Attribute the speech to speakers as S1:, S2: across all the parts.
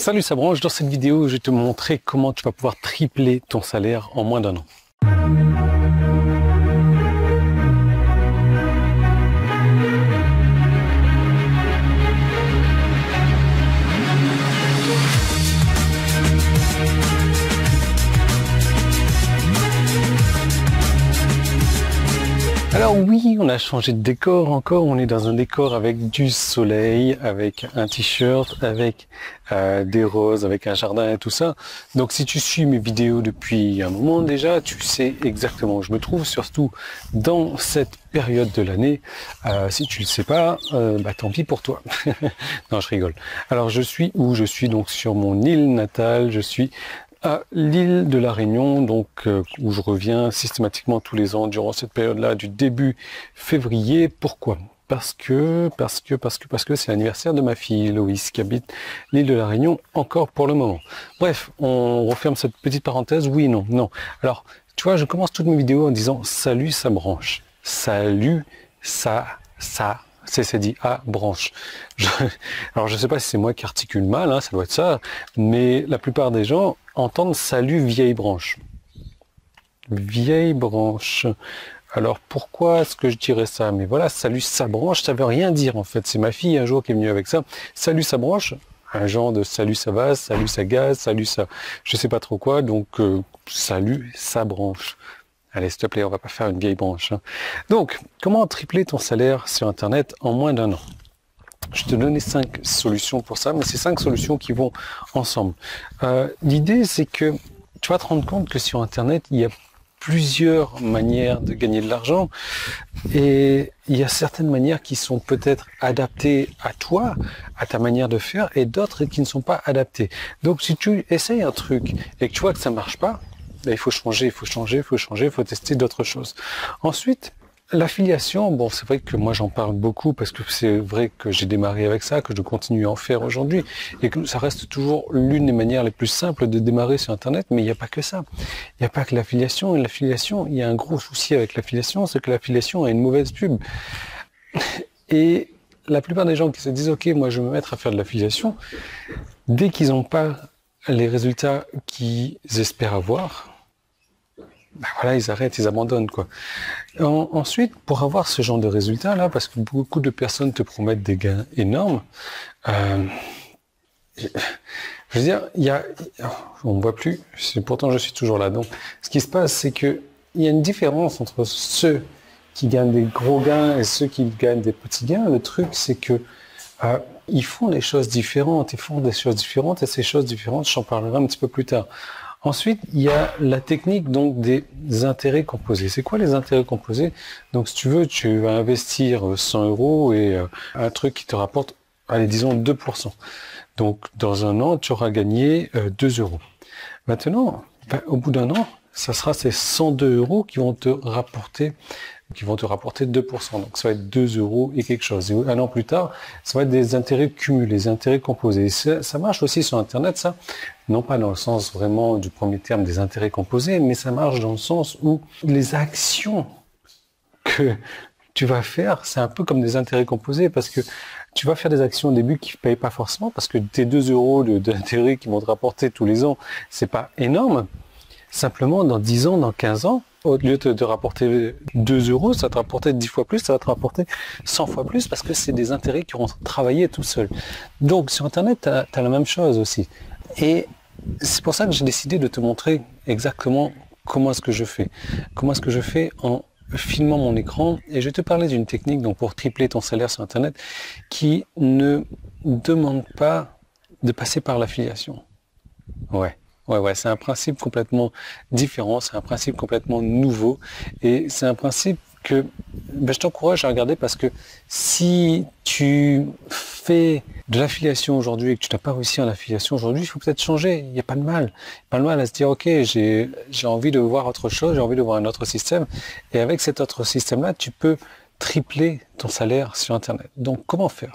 S1: Salut Sabranche, dans cette vidéo, je vais te montrer comment tu vas pouvoir tripler ton salaire en moins d'un an. Alors oui, on a changé de décor encore, on est dans un décor avec du soleil, avec un t-shirt, avec des roses, avec un jardin et tout ça. Donc si tu suis mes vidéos depuis un moment déjà, tu sais exactement où je me trouve, surtout dans cette période de l'année. Si tu le sais pas, bah tant pis pour toi. Non, je rigole. Alors je suis où? Je suis donc sur mon île natale, je suis à l'île de la Réunion, donc où je reviens systématiquement tous les ans durant cette période-là du début février. Pourquoi? Parce que c'est l'anniversaire de ma fille Loïs qui habite l'île de la Réunion encore pour le moment. Bref, on referme cette petite parenthèse. Oui, non, non. Alors, tu vois, je commence toutes mes vidéos en disant salut Sabranche. Salut c'est dit à branche. Alors je sais pas si c'est moi qui articule mal, hein, ça doit être ça, mais la plupart des gens entendent salut vieille branche. Vieille branche. Alors pourquoi est-ce que je dirais ça? Mais voilà, salut sa branche, ça veut rien dire en fait. C'est ma fille un jour qui est venue avec ça. Salut sa branche, un genre de salut ça va, salut ça gaz, salut ça, je sais pas trop quoi, donc salut sa branche. Allez, s'il te plaît, on va pas faire une vieille branche. Hein. Donc, comment tripler ton salaire sur Internet en moins d'un an? Je te donnais 5 solutions pour ça, mais c'est 5 solutions qui vont ensemble. L'idée, c'est que tu vas te rendre compte que sur Internet, il y a plusieurs manières de gagner de l'argent et il y a certaines manières qui sont peut-être adaptées à toi, à ta manière de faire, et d'autres qui ne sont pas adaptées. Donc, si tu essayes un truc et que tu vois que ça marche pas, il faut changer, il faut tester d'autres choses. Ensuite, l'affiliation, bon, c'est vrai que moi j'en parle beaucoup parce que c'est vrai que j'ai démarré avec ça, que je continue à en faire aujourd'hui et que ça reste toujours l'une des manières les plus simples de démarrer sur Internet, mais il n'y a pas que ça. Il n'y a pas que l'affiliation. Et l'affiliation, il y a un gros souci avec l'affiliation, c'est que l'affiliation a une mauvaise pub. Et la plupart des gens qui se disent, OK, moi je vais me mettre à faire de l'affiliation, dès qu'ils n'ont pas les résultats qu'ils espèrent avoir, ben voilà, ils arrêtent, ils abandonnent quoi. Ensuite, pour avoir ce genre de résultats là, parce que beaucoup de personnes te promettent des gains énormes, je veux dire, on ne voit plus, pourtant je suis toujours là. Donc, ce qui se passe, c'est que il y a une différence entre ceux qui gagnent des gros gains et ceux qui gagnent des petits gains. Le truc, c'est que ils font des choses différentes, et ces choses différentes, j'en parlerai un petit peu plus tard. Ensuite, il y a la technique donc des intérêts composés. C'est quoi les intérêts composés? Donc, si tu veux, tu vas investir 100 € et un truc qui te rapporte, allez, disons 2%. Donc, dans un an, tu auras gagné 2 €. Maintenant, au bout d'un an, ça sera ces 102 € qui vont te rapporter 2%. Donc ça va être 2 € et quelque chose. Et un an plus tard, ça va être des intérêts cumulés, des intérêts composés. Ça marche aussi sur Internet, ça. Non pas dans le sens vraiment du premier terme des intérêts composés, mais ça marche dans le sens où les actions que tu vas faire, c'est un peu comme des intérêts composés parce que tu vas faire des actions au début qui ne payent pas forcément parce que tes 2 € d'intérêt qui vont te rapporter tous les ans, c'est pas énorme. Simplement, dans 10 ans, dans 15 ans, au lieu de te rapporter 2 €, ça va te rapporter 10 fois plus, ça va te rapporter 100 fois plus parce que c'est des intérêts qui auront travaillé tout seuls. Donc, sur Internet, tu as la même chose aussi. Et c'est pour ça que j'ai décidé de te montrer exactement comment est-ce que je fais. Comment est-ce que je fais en filmant mon écran. Et je vais te parler d'une technique donc pour tripler ton salaire sur Internet qui ne demande pas de passer par l'affiliation. Ouais, c'est un principe complètement différent, c'est un principe complètement nouveau et c'est un principe que je t'encourage à regarder parce que si tu fais de l'affiliation aujourd'hui et que tu n'as pas réussi en affiliation aujourd'hui, il faut peut-être changer, il n'y a pas de mal. Pas de mal à se dire, ok, j'ai envie de voir autre chose, j'ai envie de voir un autre système et avec cet autre système-là, tu peux tripler ton salaire sur Internet. Donc, comment faire?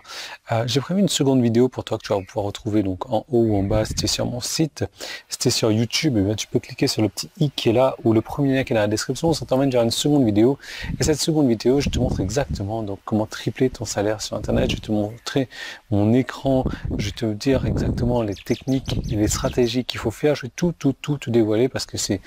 S1: J'ai prévu une seconde vidéo pour toi que tu vas pouvoir retrouver donc en haut ou en bas. C'était sur mon site, c'était sur YouTube. Et bien, tu peux cliquer sur le petit i qui est là ou le premier lien qui est dans la description. Ça t'emmène vers une seconde vidéo. Et cette seconde vidéo, je te montre exactement donc comment tripler ton salaire sur Internet. Je vais te montrer mon écran. Je vais te dire exactement les techniques et les stratégies qu'il faut faire. Je vais tout te dévoiler parce que c'est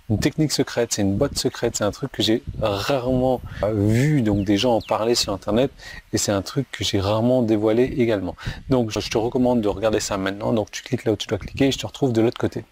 S1: une technique secrète, c'est une boîte secrète, c'est un truc que j'ai rarement vu donc des gens en parler sur Internet et c'est un truc que j'ai rarement dévoilé également. Donc je te recommande de regarder ça maintenant, donc tu cliques là où tu dois cliquer et je te retrouve de l'autre côté.